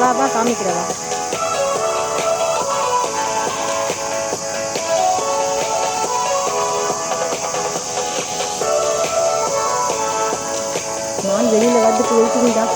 வா வா காமிக்கிறவா. நான் வெளியில் வரதுக்கு வெயிட்டிங் தான்.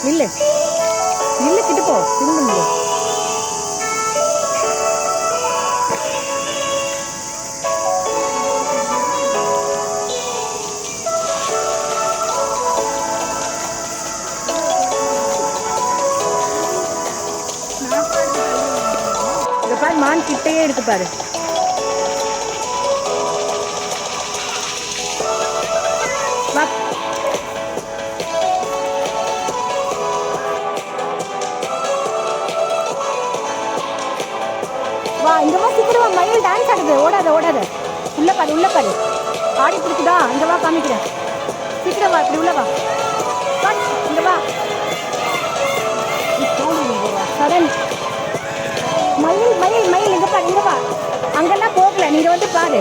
நில்லு நில்லு கிட்ட போ. திரும்ப இங்க பாரு, மான் கிட்டையே இருக்கு பாரு. வா இங்க வா, சீக்கிரம் வா. மயில் டான்ஸ் ஆடுது. ஓடாத ஓடாத. உள்ள பாரு உள்ள பாரு. ஆடி பிடிக்குதா? இங்க வா காமிக்கிறேன். சீக்கிரம் வா, இப்படி உள்ள வா. இங்க வா. சரண் மயில் மயில் மயில் இங்க பாரு, இங்க வா. அங்கெல்லாம் போகல, நீங்க வந்து பாரு.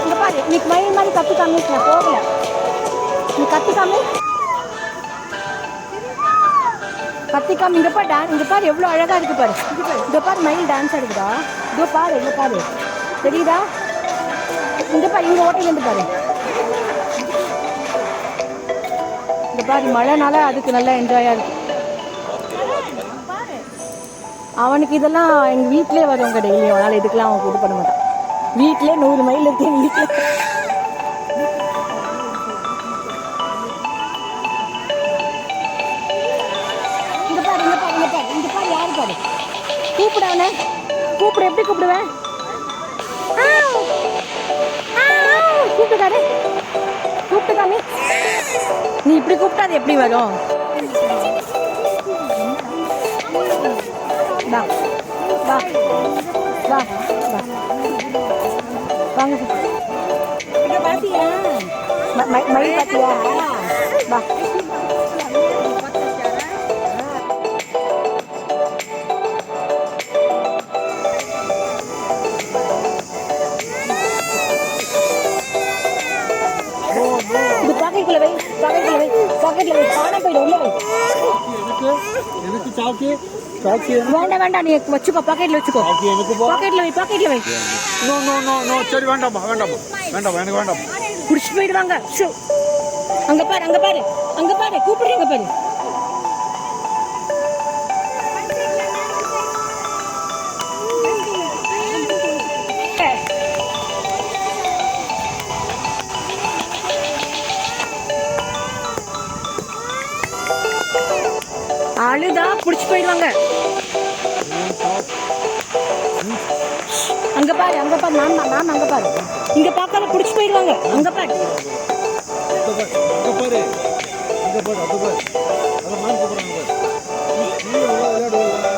இங்க பாரு, இன்னைக்கு மயில் மாதிரி கத்தி காமிக்கிறேன். போகல, நீ கத்தி காமி. கத்திக்காம இங்க பாரு. இங்க பாரு எவ்வளோ அழகா இருக்கு பாரு. இங்க பாரு மயில் டான்ஸ் ஆடுக்குதா. இதோ பாரு, இங்க பாரு, தெரியுதா? இங்க பாரு, இங்க ஓட்டையிலேருந்து பாரு. இங்க பாரு, மழைனால அதுக்கு நல்லா என்ஜாயா இருக்கு. அவனுக்கு இதெல்லாம் எங்க வீட்லயே வருவாங்க டெய்லியும். அதனால இதுக்கெல்லாம் அவன் இது பண்ண மாட்டான். வீட்லயே 100 மைல் இருக்கு வீட்டுல. இங்க பாரு யாரு பாரு. கூப்பிட அவனை. கூப்பிட, எப்படி கூப்பிடுவேன்? கூப்பிட்டுக்காரு, கூப்பிட்டுக்காமி. நீ இப்படி கூப்பிட்டா அது எப்படி வரும்? வா வா வா வா வாங்க. பாத்தியா மயில் பாத்தியா? வா. இது பாக்கெட்ல வை, பாக்கெட்ல வை, பாக்கெட்ல வை. காண போயிடும். உள்ள வை. எனக்கு சாக்கி சாக்கி வேண்டாம் வேண்டாம், நீ வச்சுக்கோ, பாக்கெட்ல வச்சுக்கோ. பாக்கெட்ல வை, பாக்கெட்ல வை. நோ நோ நோ நோ, சரி வேண்டாம் வேண்டாம் வேண்டாம், எனக்கு வேண்டாம். குடிச்சு போயிடுவாங்க. அங்க பாரு, அங்க பாரு, அங்க பாரு, கூப்பிடுறீங்க பாரு. அழுதா புடிச்சு போயிடுவாங்க. அங்க பாரு, அங்க பாரு, நான் அங்க பாரு. இங்க பார்க்காம புடிச்சு போயிடுவாங்க. அங்க பாரு, அங்க பாரு, அங்க பாரு, அது பாரு. அத நான் கூப்பிடுறேன் பாரு. நீ விளையாடுவல.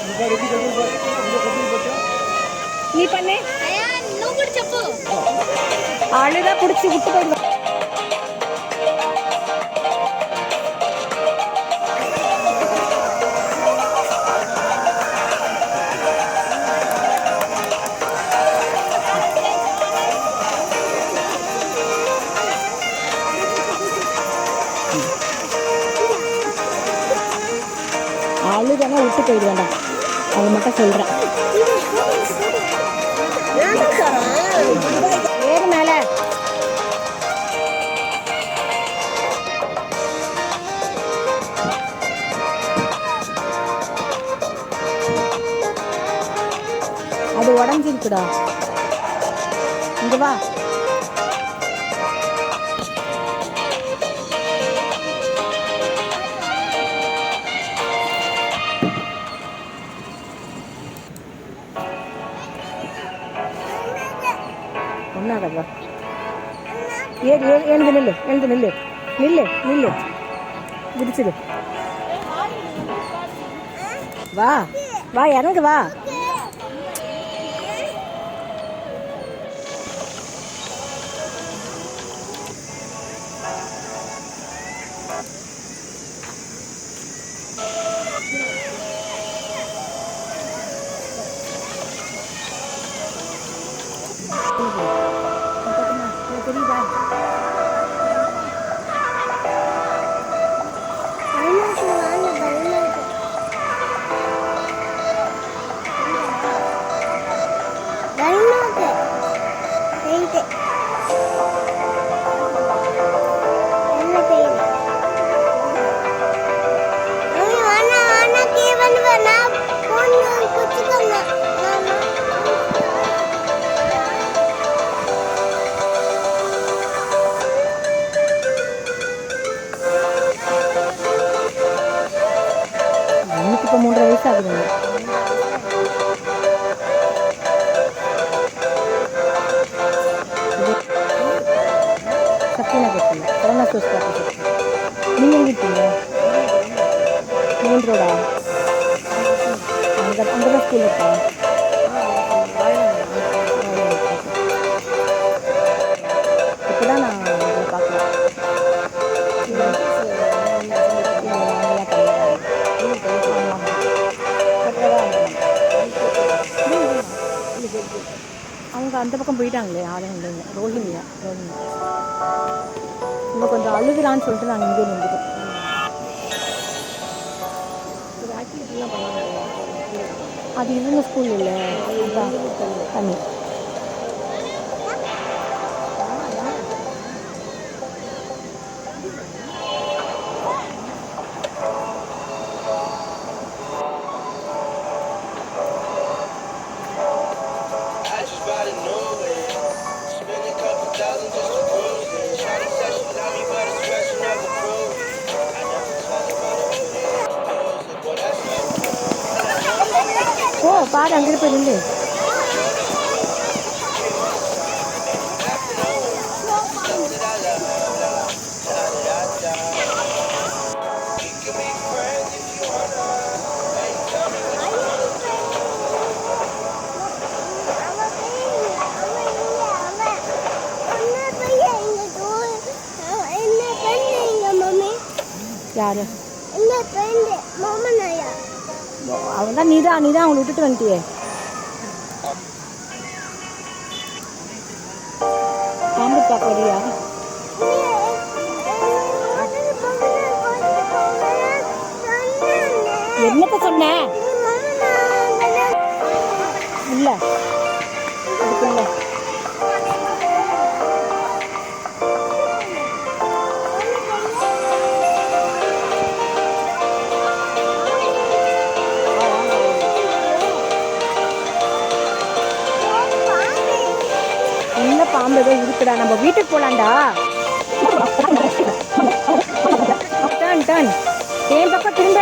இங்க பாரு, இங்க பாரு, இங்க கட்டி போச்சா? நீ பண்ணு. நோ குடிச்சப்போ அழுதா புடிச்சு விட்டு போயிடுவாங்க. அழுதானா விட்டு போயிடு வேண்டாம், அது மட்டும் சொல்றேன். ஏறு மேல. அது உடஞ்சிருக்குடா. இங்க வா. ஒன்றாகவா? ஏறு ஏறு, எழுந்து நில்லு, எழுந்து நில்லு, நில்லு நில்லு, குதிச்சிடு. வா வா இறங்கு வா. தெரியுதா? எனக்கு இப்போ 3.5 வயசு ஆகுதுங்க. சக்தி நகர் கொரோனா சோர்ஸ் பார்த்து. நீங்கள் எங்கே இருக்கீங்க? மெயின் ரோடா? அங்கே தான் ஸ்கூல் இருக்கா? இப்போ தான் நான் உங்களை பார்க்கலாம். அவங்க அந்த பக்கம் போயிட்டாங்களே ஆளுங்க இல்லைங்க. ரோஹிணியா இன்னும் கொஞ்சம் அழுகுறான்னு சொல்லிட்டு நாங்கள் இங்கே நின்றுட்டோம். அது இவங்க ஸ்கூல் இல்லை, அதுதான் தண்ணி. ஓ பாரு அங்கே போய் நின்று. யாரு? அவன் தான். நீதான் அவங்களை விட்டுட்டு வந்துட்டியே. பாம்பு பார்க்க வரியா? என்னப்ப சொன்ன? இல்ல அதுக்கு இல்லை. பாம்பு ஏதோ இருக்குடா. நம்ம வீட்டுக்கு போலாம்டா. டர்ன் டர்ன் என் பக்கம் திரும்ப.